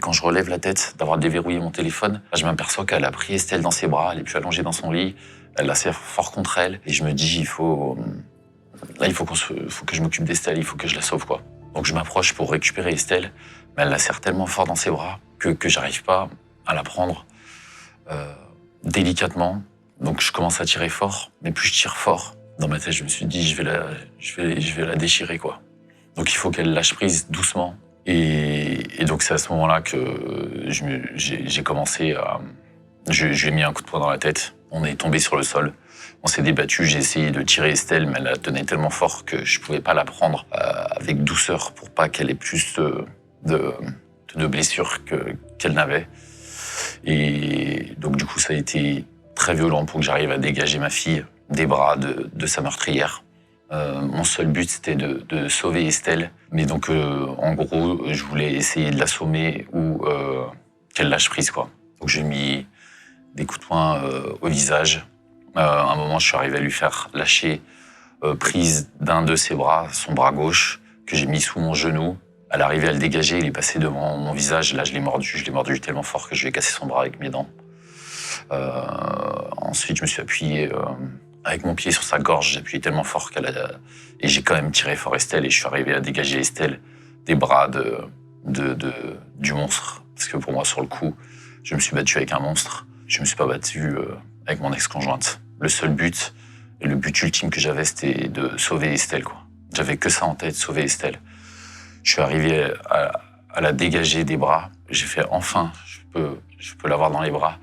Quand je relève la tête, d'avoir déverrouillé mon téléphone, je m'aperçois qu'elle a pris Estelle dans ses bras, elle est plus allongée dans son lit, elle la serre fort contre elle, et je me dis, il faut que je m'occupe d'Estelle, il faut que je la sauve, quoi. Donc je m'approche pour récupérer Estelle, mais elle la serre tellement fort dans ses bras que j'arrive pas à la prendre délicatement. Donc je commence à tirer fort, mais plus je tire fort, dans ma tête, je me suis dit, je vais la déchirer, quoi. Donc il faut qu'elle lâche prise doucement. Et donc c'est à ce moment-là que j'ai commencé à... Je lui ai mis un coup de poing dans la tête. On est tombé sur le sol. On s'est débattu. J'ai essayé de tirer Estelle, mais elle la tenait tellement fort que je pouvais pas la prendre avec douceur pour pas qu'elle ait plus de blessures qu'elle n'avait. Et donc du coup, ça a été très violent pour que j'arrive à dégager ma fille des bras de sa meurtrière. Mon seul but, c'était de sauver Estelle. Mais donc, en gros, je voulais essayer de l'assommer ou qu'elle lâche prise, quoi. Donc, j'ai mis des coups de poing au visage. À un moment, je suis arrivé à lui faire lâcher prise d'un de ses bras, son bras gauche, que j'ai mis sous mon genou. Elle arrivait à le dégager, il est passé devant mon visage. Là, je l'ai mordu tellement fort que je lui ai cassé son bras avec mes dents. Ensuite, je me suis appuyé avec mon pied sur sa gorge. J'ai appuyé tellement fort et j'ai quand même tiré fort Estelle et je suis arrivé à dégager Estelle des bras du monstre. Parce que pour moi, sur le coup, je me suis battu avec un monstre. Je me suis pas battu avec mon ex-conjointe. Le seul but et le but ultime que j'avais, c'était de sauver Estelle, quoi. J'avais que ça en tête, sauver Estelle. Je suis arrivé à la dégager des bras. J'ai fait enfin, je peux l'avoir dans les bras.